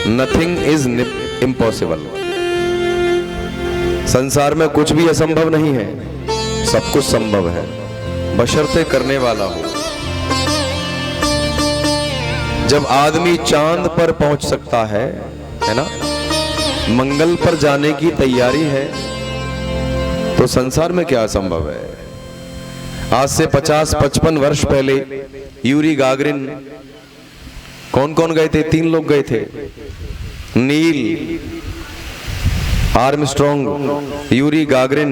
Nothing is impossible. संसार में कुछ भी असंभव नहीं है, सब कुछ संभव है, बशर्ते करने वाला हो। जब आदमी चांद पर पहुंच सकता है ना, मंगल पर जाने की तैयारी है, तो संसार में क्या असंभव है। आज से 50-55 वर्ष पहले यूरी गागरिन, कौन कौन गए थे? 3 लोग गए थे, Neil Armstrong, Yuri Gagarin,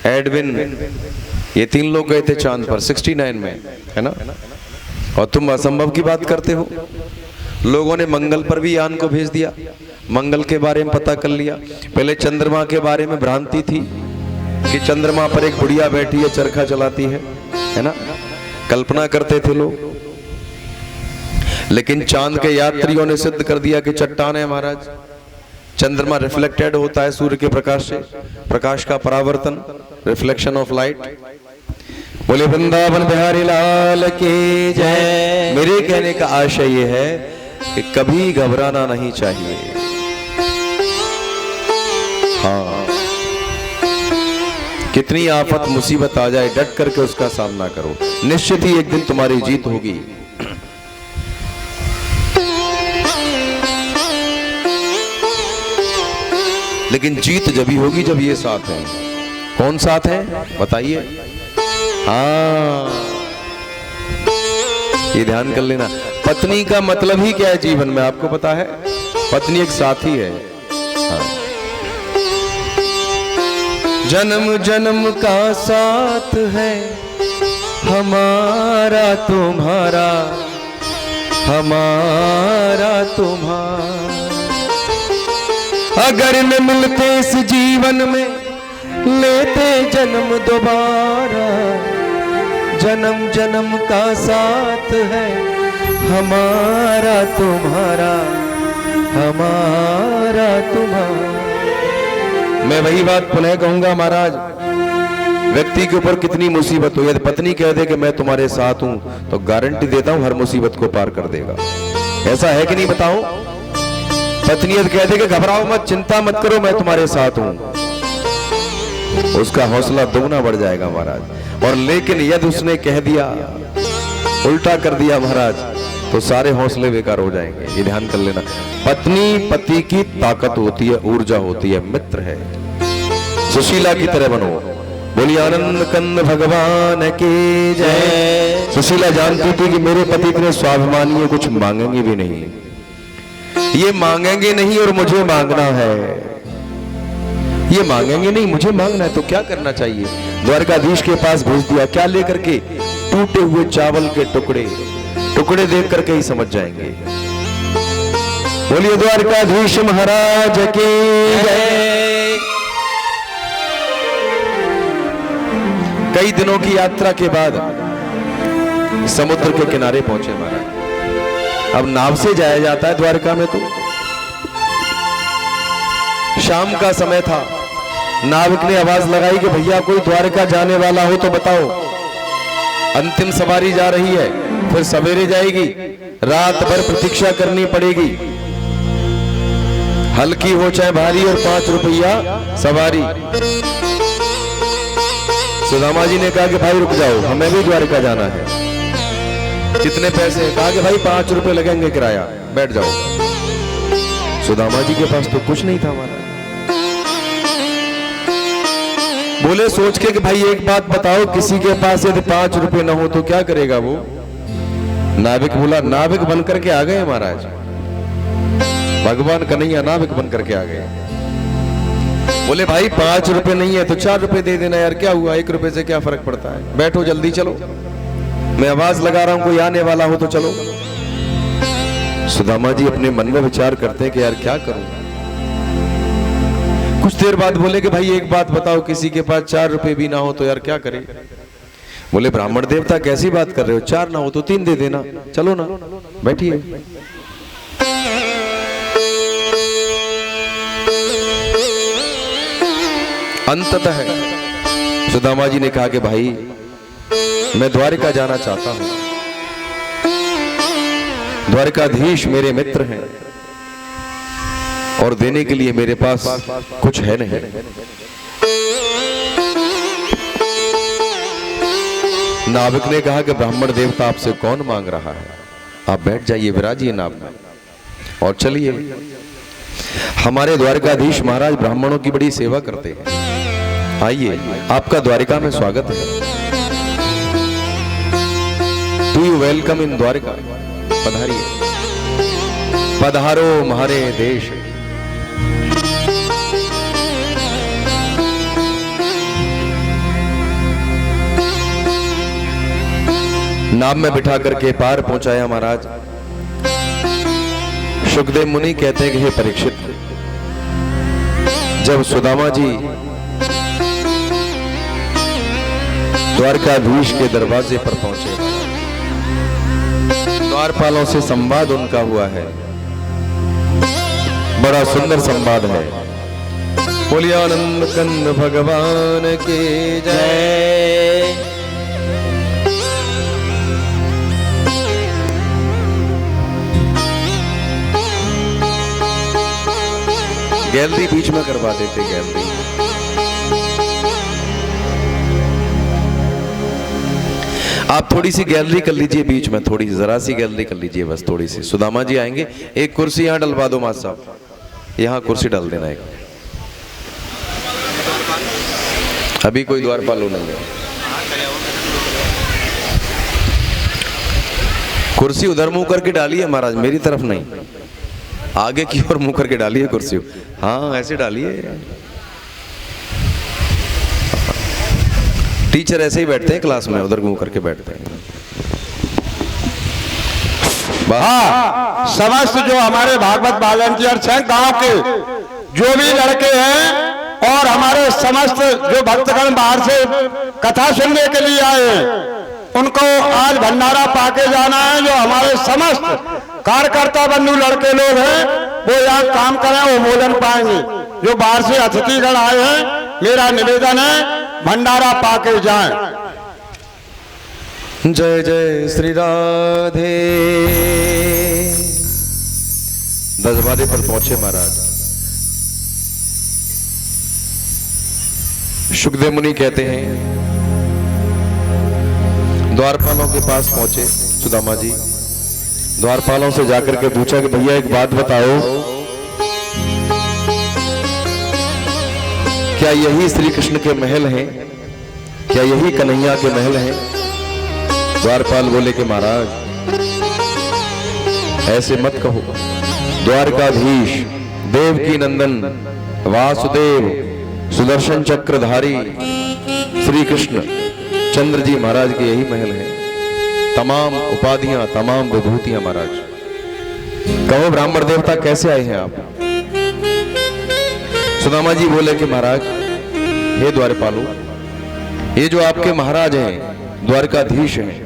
Edwin, ये 3 लोग गए थे चांद पर 69 में, है ना। और तुम असंभव की बात करते हो। लोगों ने मंगल पर भी यान को भेज दिया, मंगल के बारे में पता कर लिया। पहले चंद्रमा के बारे में भ्रांति थी कि चंद्रमा पर एक बुढ़िया बैठी है, चरखा चलाती है ना, कल्पना करते थे लोग। लेकिन चांद के यात्रियों ने सिद्ध कर दिया कि चट्टान है महाराज। चंद्रमा रिफ्लेक्टेड होता है सूर्य के प्रकाश से, प्रकाश का परावर्तन, रिफ्लेक्शन ऑफ लाइट। बोले वृंदावन बिहारी लाल की जय। मेरे कहने का आशय ये है कि कभी घबराना नहीं चाहिए। हाँ, कितनी आफत मुसीबत आ जाए, डट करके उसका सामना करो, निश्चित ही एक दिन तुम्हारी जीत होगी। लेकिन जीत जब ही होगी जब ये साथ है। कौन साथ है बताइए? हाँ, ये ध्यान कर लेना। पत्नी का मतलब ही क्या है जीवन में, आपको पता है? पत्नी एक साथी है। हाँ। जन्म जन्म का साथ है हमारा तुम्हारा, हमारा तुम्हारा। अगर न मिलते इस जीवन में, लेते जन्म दोबारा। जन्म जन्म का साथ है हमारा तुम्हारा, हमारा तुम्हारा। मैं वही बात पुनः कहूंगा महाराज, व्यक्ति के ऊपर कितनी मुसीबत हो, यदि पत्नी कह दे कि मैं तुम्हारे साथ हूं, तो गारंटी देता हूं हर मुसीबत को पार कर देगा। ऐसा है कि नहीं बताओ? पत्नी यदि कह दे कि घबराओ मत, चिंता मत करो, मैं तुम्हारे साथ हूं, उसका हौसला दोगुना बढ़ जाएगा महाराज। और लेकिन यदि उसने कह दिया, उल्टा कर दिया महाराज, तो सारे हौसले बेकार हो जाएंगे। ये ध्यान कर लेना। पत्नी पति की ताकत होती है, ऊर्जा होती है, मित्र है। सुशीला की तरह बनो। बोलिए आनंद कंद भगवान की जय। सुशीला जानती थी कि मेरे पति इतने स्वाभिमानी है, कुछ मांगेंगे भी नहीं, ये मांगेंगे नहीं और मुझे मांगना है। ये मांगेंगे नहीं, मुझे मांगना है, तो क्या करना चाहिए? द्वारकाधीश के पास भेज दिया। क्या लेकर के? टूटे हुए चावल के टुकड़े, टुकड़े देख करके ही समझ जाएंगे। बोलिए द्वारकाधीश महाराज की जय। कई दिनों की यात्रा के बाद समुद्र के किनारे पहुंचे महाराज। अब नाव से जाया जाता है द्वारका में, तो शाम का समय था। नाविक ने आवाज लगाई कि भैया कोई द्वारका जाने वाला हो तो बताओ। अंतिम सवारी जा रही है, फिर सवेरे जाएगी, रात भर प्रतीक्षा करनी पड़ेगी, हल्की हो चाहे भारी, और 5 रुपया सवारी। सुदामा जी ने कहा कि भाई रुक जाओ, हमें भी द्वारका जाना है। कितने पैसे? कहा कि भाई 5 रुपए लगेंगे किराया, बैठ जाओ। सुदामा जी के पास तो कुछ नहीं था हमारा। बोले सोच के कि भाई एक बात बताओ, किसी के पास यदि 5 रुपए ना हो तो क्या करेगा वो? नाविक बोला, नाविक बन करके आ गए महाराज, भगवान कन्हैया नाविक बन करके आ गए। बोले भाई 5 रुपए नहीं है तो 4 रुपए दे देना यार, क्या हुआ, 1 रुपए से क्या फर्क पड़ता है, बैठो जल्दी चलो, मैं आवाज लगा रहा हूं, कोई आने वाला हो तो चलो। सुदामा जी अपने मन में विचार करते हैं कि यार क्या करूं। कुछ देर बाद बोले कि भाई एक बात बताओ, किसी के पास 4 रुपए भी ना हो तो यार क्या करे? बोले ब्राह्मण देवता कैसी बात कर रहे हो, 4 ना हो तो 3 दे देना, चलो ना बैठिए। अंततः सुदामा जी ने कहा कि भाई मैं द्वारका जाना चाहता हूं, द्वारकाधीश मेरे मित्र हैं, और देने के लिए मेरे पास कुछ है नहीं। नाविक ने कहा कि ब्राह्मण देवता आपसे कौन मांग रहा है, आप बैठ जाइए, विराजिए नाव में और चलिए। हमारे द्वारकाधीश महाराज ब्राह्मणों की बड़ी सेवा करते हैं, आइए आपका द्वारिका में स्वागत है। Do you welcome in Dwarka, पधारिए, पधारो हमारे देश। नाव में बिठा करके पार पहुंचाया महाराज। सुखदेव मुनि कहते हैं कि हे परीक्षित, जब सुदामा जी द्वारकाधीश के दरवाजे पर पहुंचे, द्वारपालों से संवाद उनका हुआ है, बड़ा सुंदर संवाद है। बोलिए आनंद कंद भगवान की जय। गैलरी बीच में करवा देते, गैलरी। आप थोड़ी सी गैलरी कर लीजिए बीच में, थोड़ी जरा सी गैलरी कर लीजिए, बस थोड़ी सी। सुदामा जी आएंगे, एक कुर्सी यहां डलवा दो मास्टर साहब, यहां कुर्सी डाल देना एक। अभी कोई द्वारपाल नहीं है, कुर्सी उधर मुंह करके डालिए महाराज, मेरी तरफ नहीं, आगे की ओर मुंह करके डालिए कुर्सी। हाँ ऐसे डालिए, टीचर ऐसे ही बैठते हैं क्लास में, उधर मुंह करके बैठते हैं। हाँ, समस्त जो हमारे भागवत वॉलंटियर्स हैं गांव के, जो भी लड़के हैं और हमारे समस्त जो भक्तगण बाहर से कथा सुनने के लिए आए हैं, उनको आज भंडारा पाके जाना है। जो हमारे समस्त कार्यकर्ता बंधु लड़के लोग हैं वो यहाँ काम करें, वो भोजन पाएंगे। जो बाहर से अतिथिगण आए हैं, मेरा निवेदन है भंडारा पाके जाएं। जय जय श्री राधे। दरबारे पर पहुंचे महाराज। सुखदेव मुनि कहते हैं, द्वारपालों के पास पहुंचे सुदामा जी, द्वारपालों से जाकर के पूछा कि भैया एक बात बताओ, क्या यही श्री कृष्ण के महल हैं, क्या यही कन्हैया के महल हैं? द्वारपाल बोले कि महाराज ऐसे मत कहो, द्वारकाधीश देवकी नंदन वासुदेव सुदर्शन चक्रधारी श्री कृष्ण चंद्र जी महाराज के यही महल है, तमाम उपाधियां, तमाम विभूतियां महाराज। कहो ब्राह्मण देवता कैसे आए हैं आप? सुदामा जी बोले कि महाराज हे द्वारपालो, ये जो आपके महाराज हैं, द्वारकाधीश हैं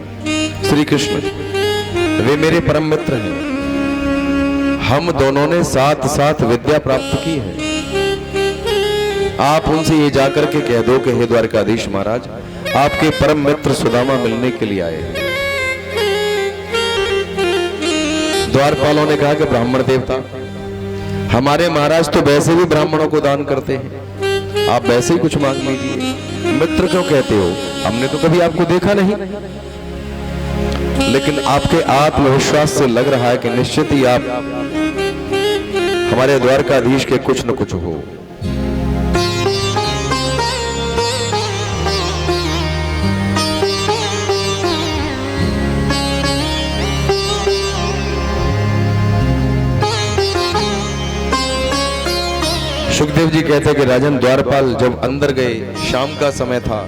श्री कृष्ण, वे मेरे परम मित्र हैं। हम दोनों ने साथ साथ विद्या प्राप्त की है। आप उनसे ये जाकर के कह दो कि हे द्वारकाधीश महाराज, आपके परम मित्र सुदामा मिलने के लिए आए हैं। द्वारपालों ने कहा कि ब्राह्मण देवता, हमारे महाराज तो वैसे भी ब्राह्मणों को दान करते हैं, आप वैसे ही कुछ मांग लीजिए। मित्र क्यों कहते हो? हमने तो कभी आपको देखा नहीं, लेकिन आपके आत्मविश्वास से लग रहा है कि निश्चित ही आप हमारे द्वारकाधीश के कुछ न कुछ हो। सुखदेव जी कहते हैं कि राजन, द्वारपाल जब अंदर गए, शाम का समय था,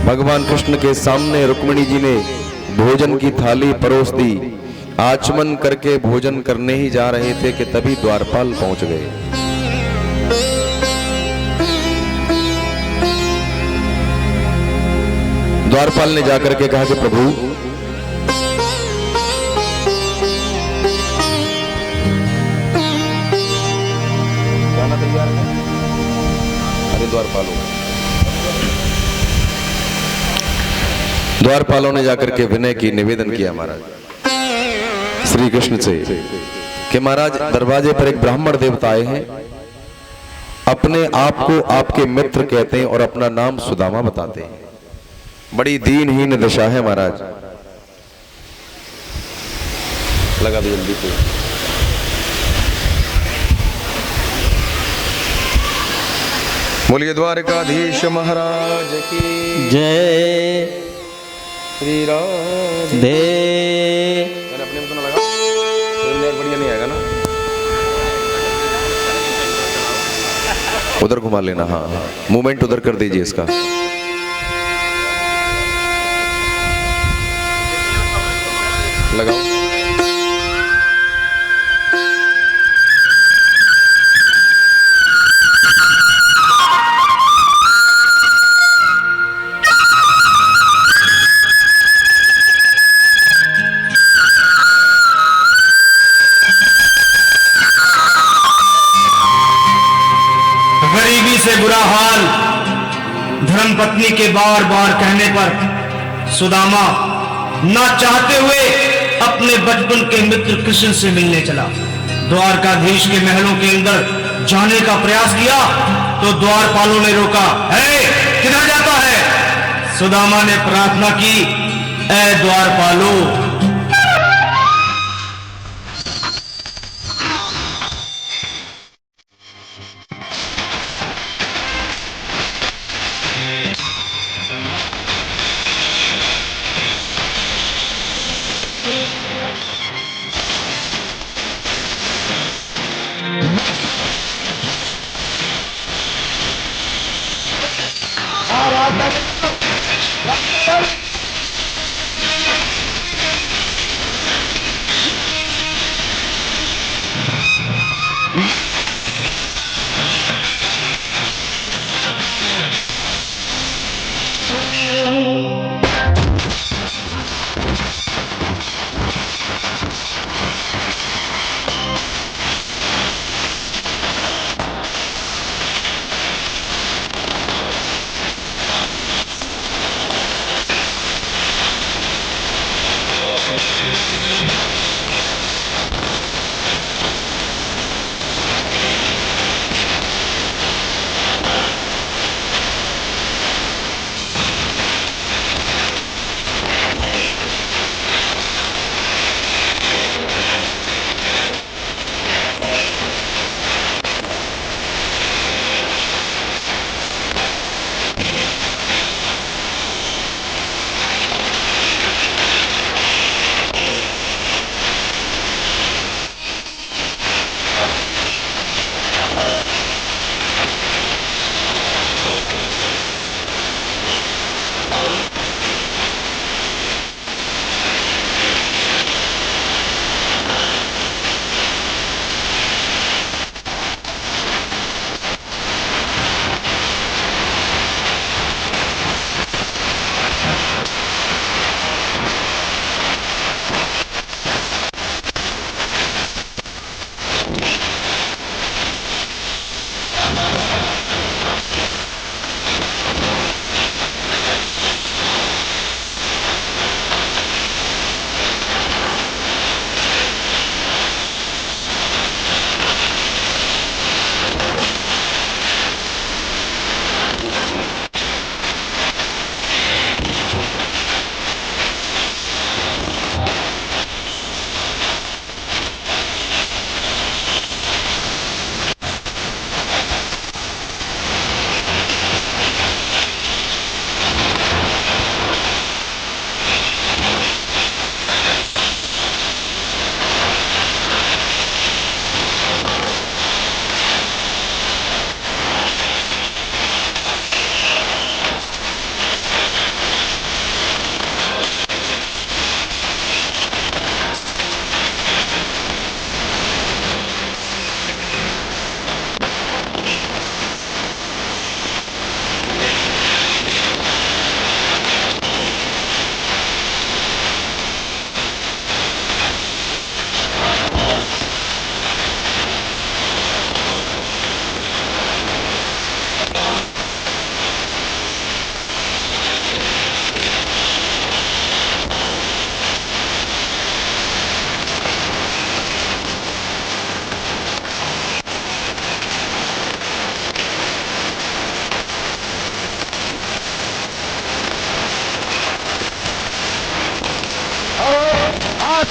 भगवान कृष्ण के सामने रुक्मिणी जी ने भोजन की थाली परोस दी। आचमन करके भोजन करने ही जा रहे थे कि तभी द्वारपाल पहुंच गए। द्वारपाल ने जाकर के कहा कि प्रभु, द्वारपालों ने जाकर के विनय की निवेदन किया महाराज श्री कृष्ण से कि महाराज दरवाजे पर एक ब्राह्मण देवता आए हैं, अपने आप को आपके मित्र कहते हैं और अपना नाम सुदामा बताते हैं। बड़ी दीनहीन दशा है महाराज। लगा दो जल्दी से। बोलिए द्वारकाधीश महाराज की जय। श्री राम दे मैंने अपने में तो ना लगा, बढ़िया नहीं आएगा ना, उधर घुमा लेना। हाँ हाँ, मूवमेंट उधर कर दीजिए इसका। लगाओ। गरीबी से बुरा हाल धर्मपत्नी के बार बार कहने पर सुदामा ना चाहते हुए अपने बचपन के मित्र कृष्ण से मिलने चला। द्वारकाधीश के महलों के अंदर जाने का प्रयास किया तो द्वारपालों ने रोका। किधर जाता है? सुदामा ने प्रार्थना की, ऐ द्वारपालो,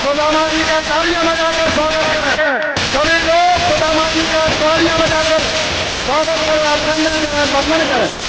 सुदामा जी का तालियां बजाकर स्वागत करें। सभी लोग सुदामा जी का तालियां बजाकर स्वागत करें, अभिनंदन करें, वंदन करें।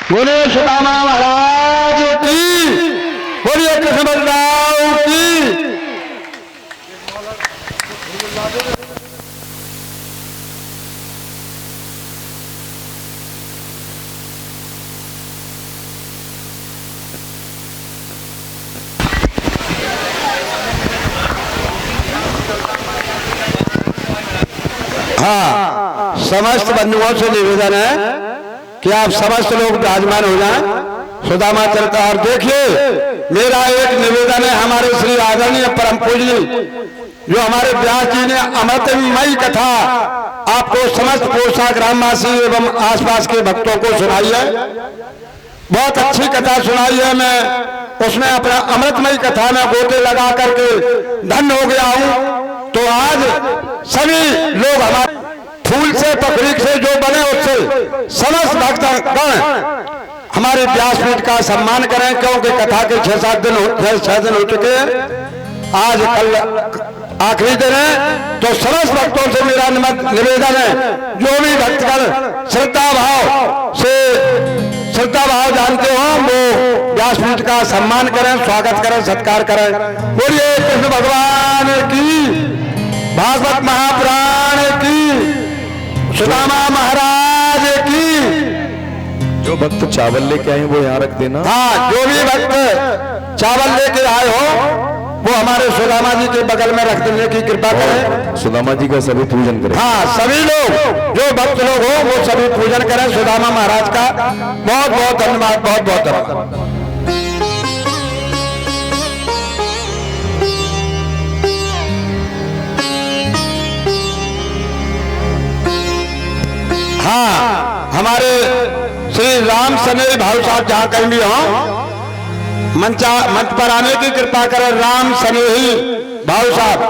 बोलिए सुदामा महाराज की, बोलिए कृष्ण बलराम की। हाँ, समस्त बंधुओं से निवेदन है कि आप समस्त लोग विराजमान हो जाएं। सुदामा चलता और देखिए मेरा एक निवेदन है हमारे श्री आदरणीय परम पूज्य जो हमारे व्यास जी ने अमृतमयी कथा आपको समस्त पोसा ग्रामवासी एवं आसपास के भक्तों को सुनाई है। बहुत अच्छी कथा सुनाई है। मैं उसमें अपना अमृतमयी कथा में गोते लगा करके धन्य हो गया हूं। तो आज सभी लोग हमारे फूल से पखड़ी से जो बने उससे समस्त भक्तगण हमारे व्यासपीठ का सम्मान करें, क्योंकि कथा के 6 दिन हो चुके हैं। आज कल आखिरी दिन है। तो समस्त भक्तों से मेरा निवेदन है, जो भी भक्तगण श्रद्धा भाव जानते हो वो व्यासपीठ का सम्मान करें, स्वागत करें, सत्कार करें। बोलिए कृष्ण भगवान की, भागवत महापुराण की, सुदामा महाराज की। जो भक्त चावल लेके आए वो यहाँ रख देना। हाँ, जो भी भक्त चावल लेके आए हो वो हमारे सुदामा जी के बगल में रख देने की कृपा करें। सुदामा जी का सभी पूजन करें। हाँ, सभी लोग जो भक्त लोग हो वो सभी पूजन करें सुदामा महाराज का। बहुत बहुत धन्यवाद, बहुत बहुत धन्यवाद। हाँ, हमारे श्री राम सने भाव साहब जहां कहीं भी हो मंच पर आने की कृपा करें। राम सनेही भाव साहब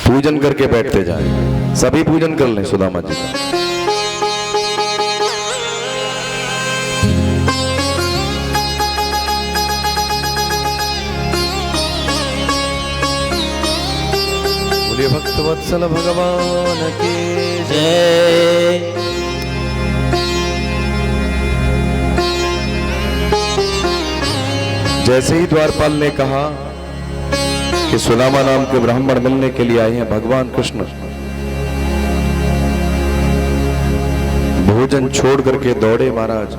पूजन करके बैठते जाए, सभी पूजन कर लें सुदामा जी का। बोलिए भक्तवत्सल भगवान की जय। जैसे ही द्वारपाल ने कहा कि सुदामा नाम के ब्राह्मण मिलने के लिए आए हैं भगवान कृष्ण, भोजन छोड़ करके दौड़े महाराज।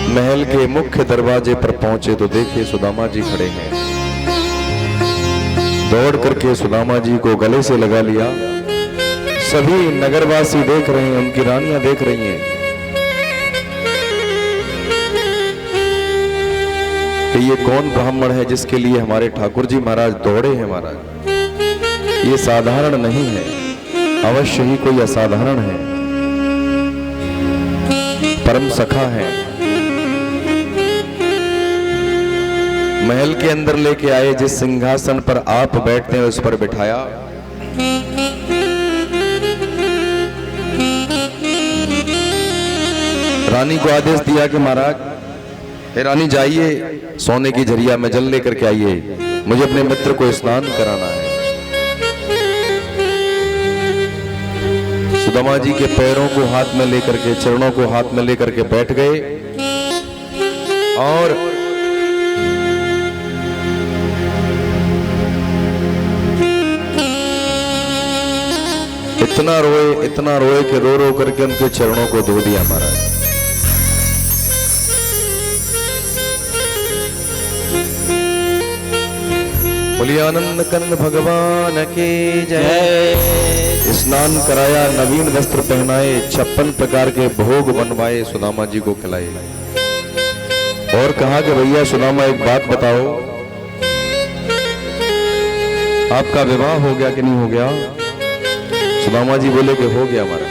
महल के मुख्य दरवाजे पर पहुंचे तो देखे सुदामा जी खड़े हैं। दौड़ करके सुदामा जी को गले से लगा लिया। सभी नगरवासी देख रहे हैं, उनकी रानियां देख रही हैं कि ये कौन ब्राह्मण है जिसके लिए हमारे ठाकुर जी महाराज दौड़े हैं। महाराज ये साधारण नहीं है, अवश्य ही कोई असाधारण है, परम सखा है। महल के अंदर लेके आए, जिस सिंहासन पर आप बैठते हैं उस पर बिठाया। रानी को आदेश दिया कि महाराज हे रानी जाइए, सोने की झरिया में जल लेकर के आइए, मुझे अपने मित्र को स्नान कराना है। सुदामा जी के पैरों को हाथ में लेकर के, चरणों को हाथ में लेकर के बैठ गए और इतना रोए कि रो रो करके उनके चरणों को धो दिया महाराज। बोलिए आनंद कंद भगवान की जय। स्नान कराया, नवीन वस्त्र पहनाए, 56 प्रकार के भोग बनवाए, सुदामा जी को खिलाए और कहा कि भैया सुदामा एक बात बताओ, आपका विवाह हो गया कि नहीं हो गया? सुदामा जी बोले कि हो गया हमारा।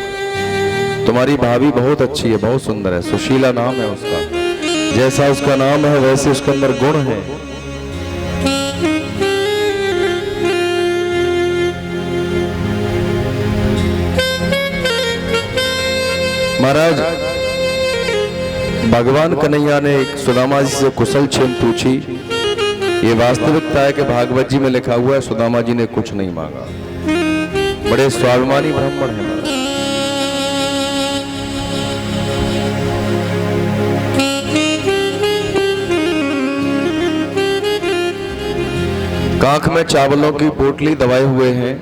तुम्हारी भाभी बहुत अच्छी है, बहुत सुंदर है, सुशीला नाम है उसका। जैसा उसका नाम है वैसे उसके अंदर गुण है। महाराज भगवान कन्हैया ने सुदामा जी से कुशल क्षेम पूछी। ये वास्तविकता है कि भागवत जी में लिखा हुआ है सुदामा जी ने कुछ नहीं मांगा। बड़े स्वाभिमानी ब्राह्मण हैं महाराज। कांख में चावलों की पोटली दबाए हुए हैं।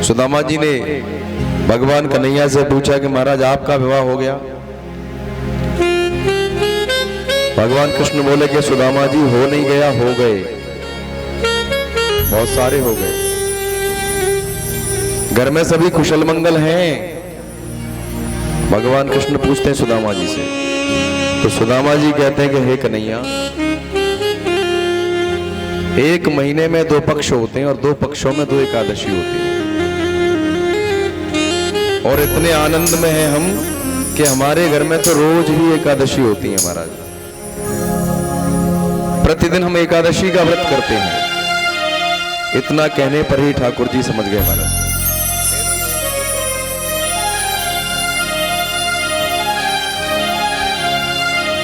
सुदामा जी ने भगवान कन्हैया से पूछा कि महाराज आपका विवाह हो गया? भगवान कृष्ण बोले कि सुदामा जी हो नहीं गया, हो गए। बहुत सारे हो गए। घर में सभी कुशल मंगल हैं? भगवान कृष्ण पूछते हैं सुदामा जी से, तो सुदामा जी कहते हैं कि हे कन्हैया, एक महीने में 2 पक्ष होते हैं और 2 पक्षों में 2 एकादशी होती है, और इतने आनंद में हैं हम कि हमारे घर में तो रोज ही एकादशी होती है महाराज। प्रतिदिन हम एकादशी का व्रत करते हैं। इतना कहने पर ही ठाकुर जी समझ गए महाराज।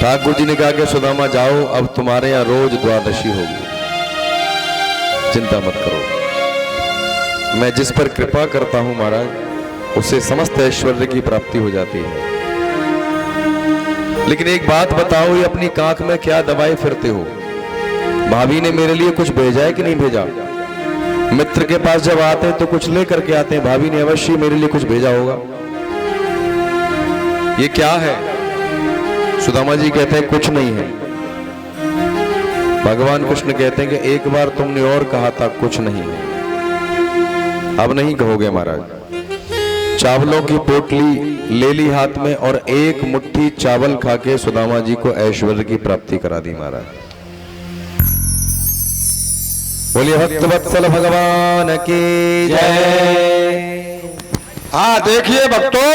ठाकुर जी ने कहा कि सुदामा जाओ, अब तुम्हारे यहां रोज द्वादशी होगी, चिंता मत करो। मैं जिस पर कृपा करता हूं महाराज, उससे समस्त ऐश्वर्य की प्राप्ति हो जाती है। लेकिन एक बात बताओ, ये अपनी कांख में क्या दबाए फिरते हो? भाभी ने मेरे लिए कुछ भेजा है कि नहीं भेजा? मित्र के पास जब आते हैं तो कुछ लेकर के आते हैं, भाभी ने अवश्य मेरे लिए कुछ भेजा होगा। ये क्या है? सुदामा जी कहते हैं कुछ नहीं है। भगवान कृष्ण कहते हैं कि एक बार तुमने और कहा था कुछ नहीं है, अब नहीं कहोगे महाराज। चावलों की पोटली ले ली हाथ में और एक मुट्ठी चावल खा के सुदामा जी को ऐश्वर्य की प्राप्ति करा दी महाराज। बोलिए भक्तवत्सल भगवान की जय। हाँ देखिए भक्तों,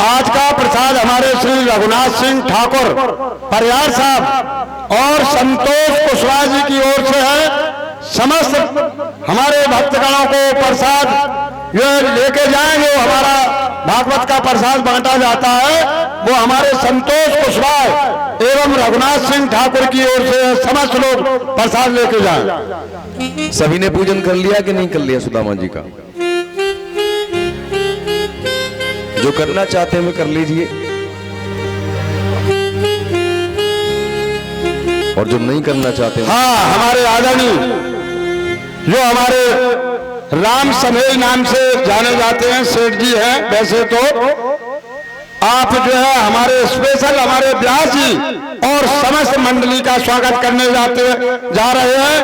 आज का प्रसाद हमारे श्री रघुनाथ सिंह ठाकुर परियार साहब और संतोष कुशवाहा जी की ओर से है। समस्त हमारे भक्तगणों को प्रसाद ये लेके जाएंगे। हमारा भागवत का प्रसाद बांटा जाता है, वो हमारे संतोष कुशवाहा एवं रघुनाथ सिंह ठाकुर की ओर से समस्त लोग प्रसाद लेके जाएं। सभी ने पूजन कर लिया कि नहीं कर लिया सुदामा जी का? जो करना चाहते हैं वो कर लीजिए, और जो नहीं करना चाहते हैं, हाँ हमारे आदरणीय जो हमारे राम समेल नाम से जाने जाते हैं सेठ जी हैं, वैसे तो आप जो है हमारे स्पेशल हमारे व्यास जी और समस्त मंडली का स्वागत करने जा रहे हैं।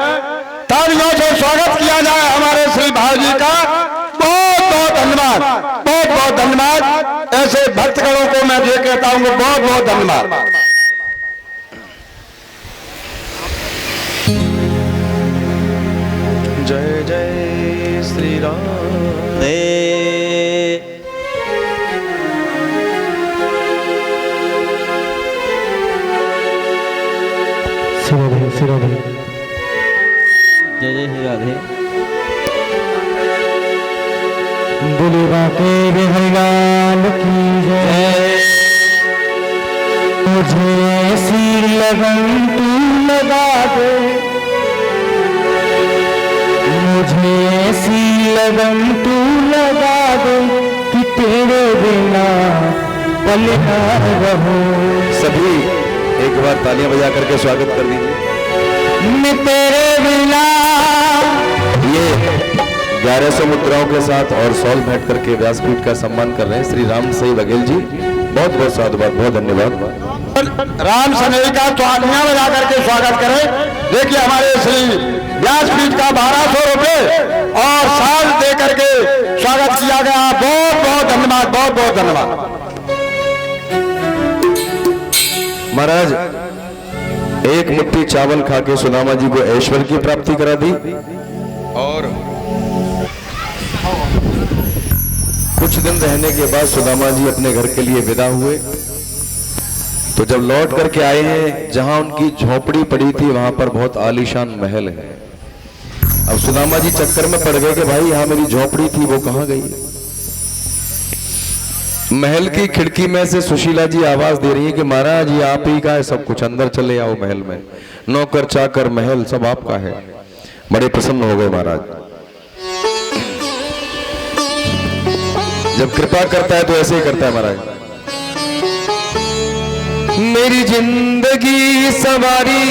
तालियों से स्वागत किया जाए हमारे श्री भाई जी का। बहुत बहुत धन्यवाद, बहुत बहुत धन्यवाद। ऐसे भक्तगणों को मैं ये कहता हूँ बहुत बहुत धन्यवाद। जय जय श्री राम। जय जय श्री राधे। बुलवा के भगवान की जय। मुझे ऐसी लगन तू लगा दे, मुझे ऐसी लगन तू लगा दे कि तेरे बिना पल ना रहूं। सभी एक बार तालियां बजा करके स्वागत कर दीजिए। मैं तेरे बिना। ये 1100 मुद्राओं के साथ और सॉल भेंट करके व्यासपीठ का सम्मान कर रहे हैं श्री राम सई बघेल जी। बहुत बहुत साधुवाद, बहुत धन्यवाद। राम सनेही का तालियां बजा करके स्वागत करें। देखिए हमारे श्री व्यासपीठ का 1200 रुपए और साल दे करके स्वागत किया गया। बहुत बहुत धन्यवाद, बहुत बहुत धन्यवाद। महाराज एक मुट्ठी चावल खा के सुदामा जी को ऐश्वर्य की प्राप्ति करा दी, और कुछ दिन रहने के बाद सुदामा जी अपने घर के लिए विदा हुए। तो जब लौट करके आए हैं, जहां उनकी झोपड़ी पड़ी थी वहां पर बहुत आलीशान महल है। अब सुदामा जी चक्कर में पड़ गए कि भाई यहां मेरी झोपड़ी थी वो कहां गई। महल की खिड़की में से सुशीला जी आवाज दे रही है कि महाराज ये आप ही का है सब कुछ, अंदर चले आओ महल में, नौकर चाकर महल सब आपका है। बड़े प्रसन्न हो गए महाराज। जब कृपा करता है तो ऐसे ही करता है महाराज। मेरी जिंदगी सवारी